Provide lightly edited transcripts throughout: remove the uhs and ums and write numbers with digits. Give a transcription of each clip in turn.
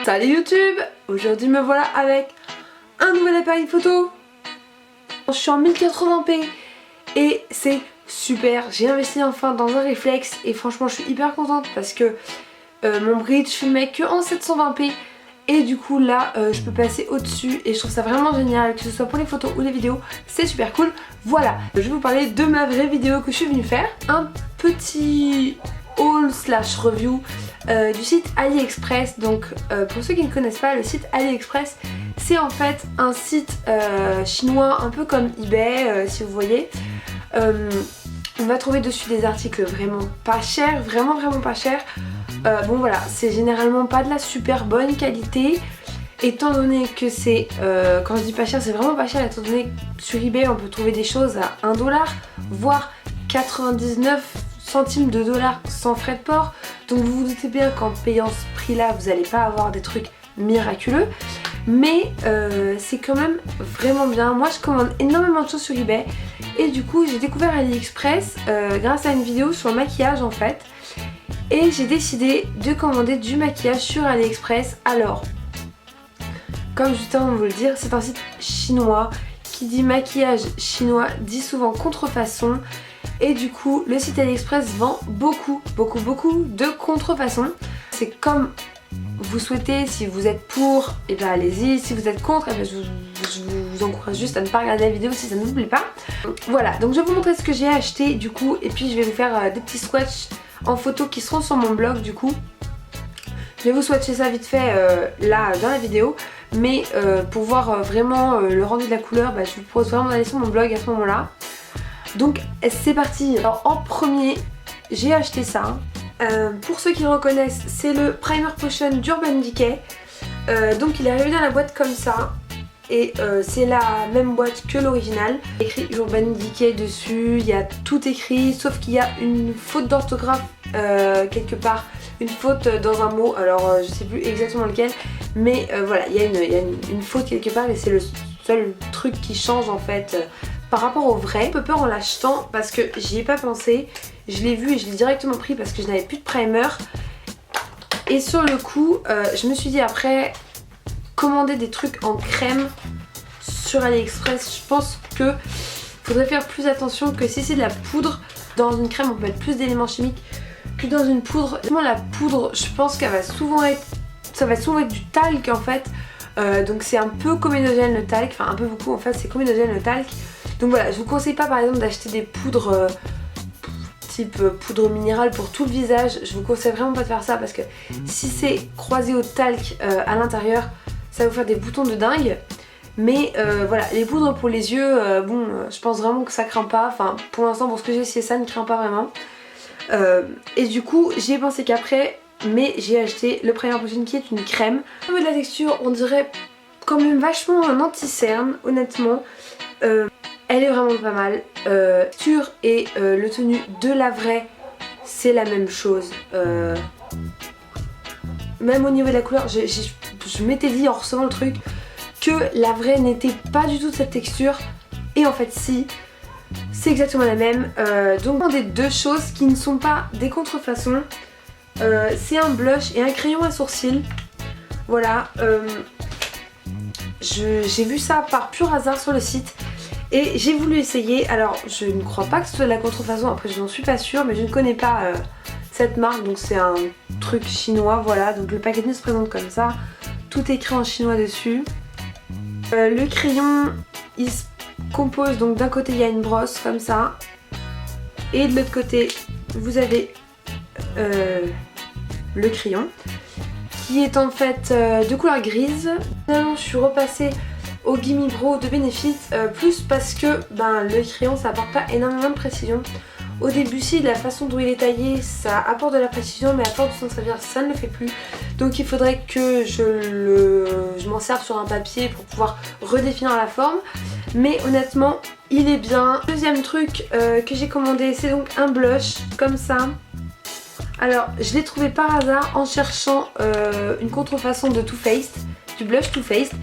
Salut YouTube! Aujourd'hui me voilà avec un nouvel appareil photo. Je suis en 1080p et c'est super. J'ai investi enfin dans un réflexe et franchement je suis hyper contente parce que mon bridge filmait que en 720p et du coup là je peux passer au dessus et je trouve ça vraiment génial, que ce soit pour les photos ou les vidéos, c'est super cool. Voilà, je vais vous parler de ma vraie vidéo que je suis venue faire. Un petit haul slash review du site AliExpress. Donc pour ceux qui ne connaissent pas, le site AliExpress c'est en fait un site chinois un peu comme eBay si vous voyez. On va trouver dessus des articles vraiment pas chers, vraiment pas chers. Bon voilà, c'est généralement pas de la super bonne qualité étant donné que c'est, quand je dis pas cher, c'est vraiment pas cher étant donné que sur eBay on peut trouver des choses à 1$, voire 99 centimes de dollars sans frais de port. Donc vous vous doutez bien qu'en payant ce prix là vous n'allez pas avoir des trucs miraculeux, mais c'est quand même vraiment bien. Moi je commande énormément de choses sur eBay et du coup j'ai découvert AliExpress grâce à une vidéo sur le maquillage en fait, et j'ai décidé de commander du maquillage sur AliExpress. Alors comme juste avant de vous le dire, c'est un site chinois. Qui dit maquillage chinois dit souvent contrefaçon. Et du coup le site AliExpress vend beaucoup de contrefaçons. C'est comme vous souhaitez, si vous êtes pour, et bien allez-y, si vous êtes contre, et bien je vous encourage juste à ne pas regarder la vidéo si ça ne vous plaît pas. Voilà, donc je vais vous montrer ce que j'ai acheté du coup, et puis je vais vous faire des petits swatchs en photo qui seront sur mon blog du coup. Je vais vous swatcher ça vite fait là dans la vidéo, mais pour voir vraiment le rendu de la couleur, je vous propose vraiment d'aller sur mon blog à ce moment là. Donc c'est parti. Alors en premier j'ai acheté ça. Pour ceux qui le reconnaissent, c'est le Primer Potion d'Urban Decay. Donc il est arrivé dans la boîte comme ça. Et c'est la même boîte que l'original. Il y a écrit Urban Decay dessus, il y a tout écrit, sauf qu'il y a une faute d'orthographe quelque part. Une faute dans un mot, alors je sais plus exactement lequel. Mais voilà, il y a une faute quelque part et c'est le seul truc qui change en fait par rapport au vrai. J'ai un peu peur en l'achetant parce que j'y ai pas pensé. Je l'ai vu et je l'ai directement pris parce que je n'avais plus de primer. Et sur le coup, je me suis dit après, commander des trucs en crème sur AliExpress, je pense que faudrait faire plus attention que si c'est de la poudre. Dans une crème on peut mettre plus d'éléments chimiques que dans une poudre. La poudre, je pense qu'elle va souvent être, ça va souvent être du talc en fait. Donc c'est un peu comédogène le talc, enfin un peu beaucoup en fait, c'est comédogène le talc. Donc voilà, je vous conseille pas par exemple d'acheter des poudres type poudre minérale pour tout le visage. Je vous conseille vraiment pas de faire ça parce que si c'est croisé au talc à l'intérieur, ça va vous faire des boutons de dingue. Mais voilà, les poudres pour les yeux, bon, je pense vraiment que ça craint pas. Enfin, pour l'instant, pour ce que j'ai essayé, ça ne craint pas vraiment. Et du coup, j'y ai pensé qu'après, mais j'ai acheté le Primer Potion qui est une crème. Au niveau de la texture, on dirait quand même vachement un anti-cerne, honnêtement. Elle est vraiment pas mal. Texture et le tenue de la vraie, c'est la même chose. Même au niveau de la couleur, je m'étais dit en recevant le truc que la vraie n'était pas du tout de cette texture. Et en fait si, c'est exactement la même. Donc des deux choses qui ne sont pas des contrefaçons. C'est un blush et un crayon à sourcils. Voilà. J'ai vu ça par pur hasard sur le site. Et j'ai voulu essayer. Alors je ne crois pas que ce soit de la contrefaçon, après je n'en suis pas sûre, mais je ne connais pas cette marque, donc c'est un truc chinois, voilà. Donc le packaging se présente comme ça, tout écrit en chinois dessus. Le crayon il se compose, donc d'un côté il y a une brosse comme ça, et de l'autre côté vous avez le crayon qui est en fait de couleur grise. Finalement je suis repassée au Gimme Brow de Benefit, plus parce que le crayon ça apporte pas énormément de précision. Au début si, de la façon dont il est taillé ça apporte de la précision, mais à force de s'en servir ça ne le fait plus. Donc il faudrait que je m'en serve sur un papier pour pouvoir redéfinir la forme. Mais honnêtement il est bien. Deuxième truc que j'ai commandé, c'est donc un blush comme ça. Alors je l'ai trouvé par hasard en cherchant une contrefaçon de Too Faced, du blush Too Faced.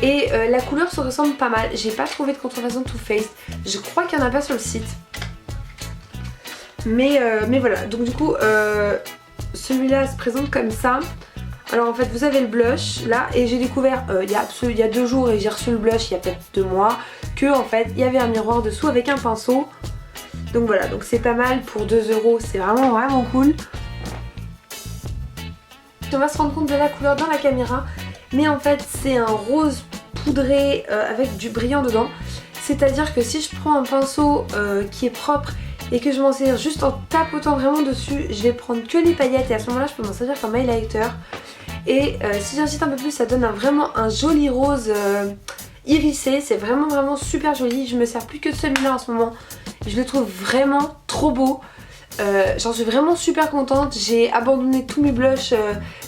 Et la couleur se ressemble pas mal. J'ai pas trouvé de contrefaçon Too Faced. Je crois qu'il n'y en a pas sur le site. Mais voilà, donc du coup celui-là se présente comme ça. Alors en fait vous avez le blush là et j'ai découvert il y a 2 jours et j'ai reçu le blush il y a peut-être 2 mois que en fait il y avait un miroir dessous avec un pinceau. Donc voilà, donc c'est pas mal pour 2 €, c'est vraiment cool. On va se rendre compte de la couleur dans la caméra, mais en fait c'est un rose poudré avec du brillant dedans. C'est à dire que si je prends un pinceau qui est propre et que je m'en sers juste en tapotant vraiment dessus, je vais prendre que les paillettes et à ce moment là je peux m'en servir comme highlighter. Et si j'insiste un peu plus, ça donne vraiment un joli rose irisé, c'est vraiment super joli. Je me sers plus que de celui-là en ce moment, je le trouve vraiment trop beau. J'en suis vraiment super contente. J'ai abandonné tous mes blushs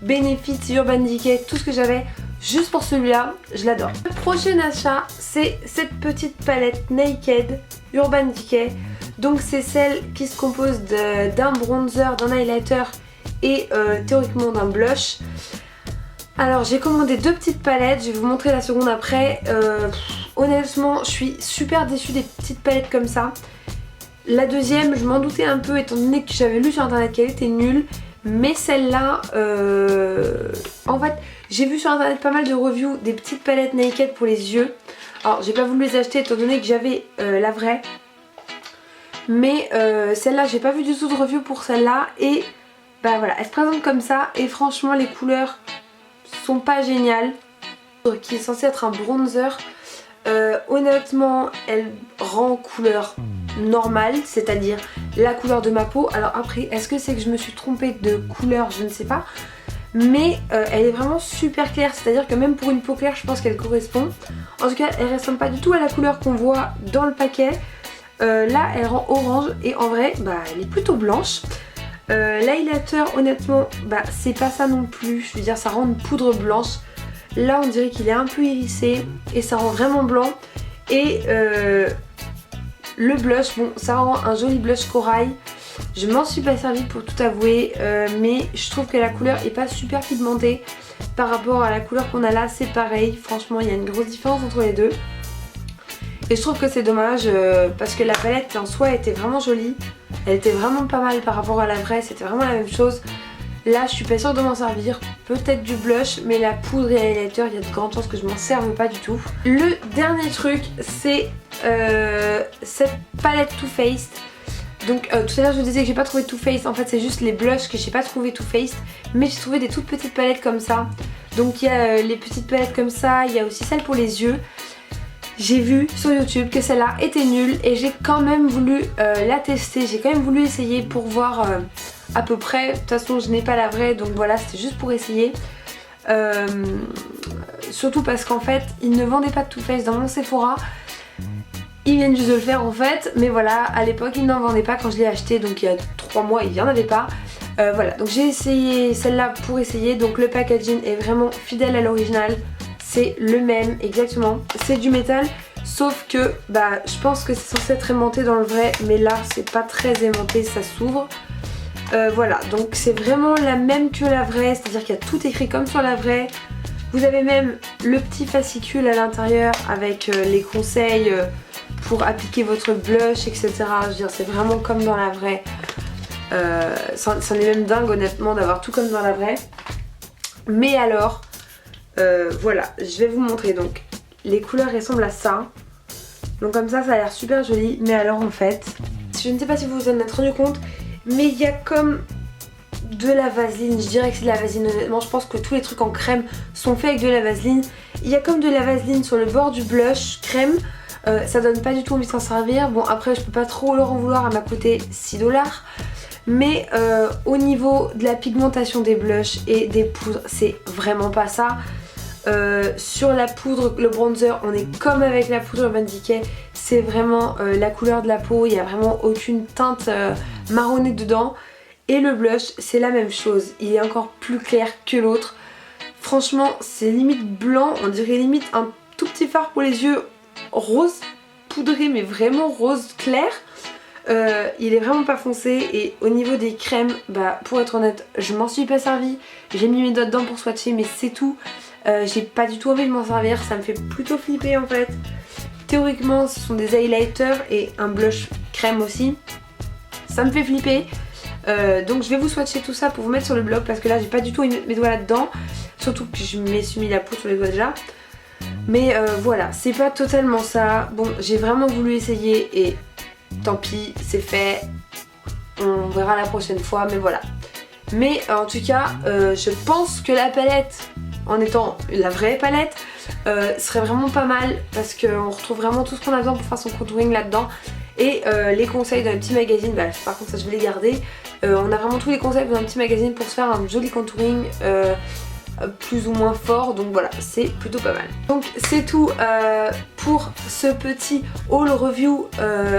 Benefit, Urban Decay, tout ce que j'avais juste pour celui-là, je l'adore. Le prochain achat, c'est cette petite palette Naked Urban Decay. Donc c'est celle qui se compose d'un bronzer, d'un highlighter et théoriquement d'un blush. Alors j'ai commandé 2 petites palettes, je vais vous montrer la seconde après. Honnêtement je suis super déçue des petites palettes comme ça. La deuxième je m'en doutais un peu étant donné que j'avais lu sur internet qu'elle était nulle. Mais celle-là, en fait j'ai vu sur internet pas mal de reviews des petites palettes Naked pour les yeux. Alors j'ai pas voulu les acheter étant donné que j'avais la vraie. Mais celle-là j'ai pas vu du tout de review pour celle-là. Et bah voilà, elle se présente comme ça et franchement les couleurs sont pas géniales. Qui est censé être un bronzer, honnêtement elle rend couleur normale, c'est-à-dire la couleur de ma peau. Alors après est-ce que c'est que je me suis trompée de couleur, je ne sais pas, mais elle est vraiment super claire, c'est-à-dire que même pour une peau claire je pense qu'elle correspond. En tout cas elle ressemble pas du tout à la couleur qu'on voit dans le paquet. Là elle rend orange et en vrai bah elle est plutôt blanche. L'highlighter honnêtement bah c'est pas ça non plus, je veux dire ça rend une poudre blanche. Là on dirait qu'il est un peu hérissé et ça rend vraiment blanc. Et le blush, bon ça rend un joli blush corail. Je m'en suis pas servie pour tout avouer, mais je trouve que la couleur est pas super pigmentée par rapport à la couleur qu'on a là, c'est pareil. Franchement il y a une grosse différence entre les deux. Et je trouve que c'est dommage parce que la palette en soi était vraiment jolie. Elle était vraiment pas mal par rapport à la vraie, c'était vraiment la même chose. Là je suis pas sûre de m'en servir, peut-être du blush, mais la poudre et l'highlighter il y a de grandes chances que je m'en serve pas du tout. Le dernier truc c'est cette palette Too Faced. Donc tout à l'heure je vous disais que j'ai pas trouvé Too Faced, en fait c'est juste les blushs que j'ai pas trouvé Too Faced. Mais j'ai trouvé des toutes petites palettes comme ça. Donc il y a les petites palettes comme ça, il y a aussi celle pour les yeux. J'ai vu sur YouTube que celle-là était nulle et j'ai quand même voulu la tester, j'ai quand même voulu essayer pour voir à peu près. De toute façon je n'ai pas la vraie donc voilà, c'était juste pour essayer. Surtout parce qu'en fait ils ne vendaient pas de Too Faced dans mon Sephora. Ils viennent juste de le faire en fait, mais voilà, à l'époque ils n'en vendaient pas quand je l'ai acheté, donc il y a 3 mois il n'y en avait pas. Voilà, donc j'ai essayé celle-là pour essayer, donc le packaging est vraiment fidèle à l'original. C'est le même exactement, c'est du métal, sauf que bah je pense que c'est censé être aimanté dans le vrai, mais là c'est pas très aimanté, ça s'ouvre. Voilà, donc c'est vraiment la même que la vraie, c'est-à-dire qu'il y a tout écrit comme sur la vraie. Vous avez même le petit fascicule à l'intérieur avec les conseils pour appliquer votre blush, etc. Je veux dire, c'est vraiment comme dans la vraie. C'en est même dingue honnêtement d'avoir tout comme dans la vraie. Mais alors... voilà, je vais vous montrer. Donc les couleurs ressemblent à ça. Donc comme ça a l'air super joli. Mais alors en fait, je ne sais pas si vous vous en êtes rendu compte, mais il y a comme de la vaseline. Je dirais que c'est de la vaseline honnêtement. Je pense que tous les trucs en crème sont faits avec de la vaseline. Il y a comme de la vaseline sur le bord du blush crème. Ça donne pas du tout envie de s'en servir. Bon après je peux pas trop leur en vouloir, elle m'a coûté 6 $. Mais au niveau de la pigmentation des blushs et des poudres, c'est vraiment pas ça. Sur la poudre, le bronzer, on est comme avec la poudre Urban Decay. C'est vraiment la couleur de la peau, il n'y a vraiment aucune teinte marronnée dedans. Et le blush, c'est la même chose, il est encore plus clair que l'autre. Franchement, c'est limite blanc, on dirait limite un tout petit fard pour les yeux rose poudré, mais vraiment rose clair. Il est vraiment pas foncé. Et au niveau des crèmes, bah pour être honnête, je m'en suis pas servie. J'ai mis mes doigts dedans pour swatcher, mais c'est tout. J'ai pas du tout envie de m'en servir, ça me fait plutôt flipper en fait. Théoriquement ce sont des highlighters et un blush crème aussi. Ça me fait flipper. Donc je vais vous swatcher tout ça pour vous mettre sur le blog parce que là j'ai pas du tout envie de mettre mes doigts là-dedans. Surtout que je me suis mis la poudre sur les doigts déjà. Mais voilà, c'est pas totalement ça. Bon, j'ai vraiment voulu essayer et tant pis, c'est fait. On verra la prochaine fois, mais voilà. Mais en tout cas, je pense que la palette, en étant la vraie palette, serait vraiment pas mal parce qu'on retrouve vraiment tout ce qu'on a besoin pour faire son contouring là-dedans. Et les conseils d'un petit magazine, bah, par contre ça je vais les garder. On a vraiment tous les conseils d'un petit magazine pour se faire un joli contouring plus ou moins fort, donc voilà, c'est plutôt pas mal. Donc c'est tout pour ce petit haul review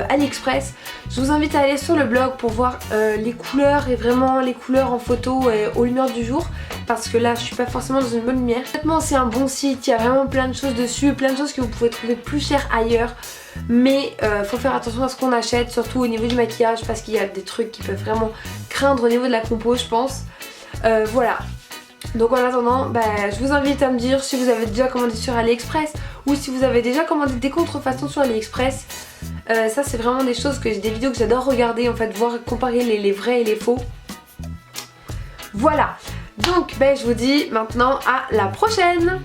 AliExpress. Je vous invite à aller sur le blog pour voir les couleurs et vraiment les couleurs en photo et aux lumières du jour, parce que là je suis pas forcément dans une bonne lumière. Honnêtement c'est un bon site, il y a vraiment plein de choses dessus, plein de choses que vous pouvez trouver plus cher ailleurs. Mais faut faire attention à ce qu'on achète, surtout au niveau du maquillage, parce qu'il y a des trucs qui peuvent vraiment craindre au niveau de la compo, je pense. Voilà. Donc en attendant, bah, je vous invite à me dire si vous avez déjà commandé sur AliExpress ou si vous avez déjà commandé des contrefaçons sur AliExpress. Ça c'est vraiment des choses des vidéos que j'adore regarder en fait, voir comparer les vrais et les faux. Voilà. Donc bah, je vous dis maintenant à la prochaine.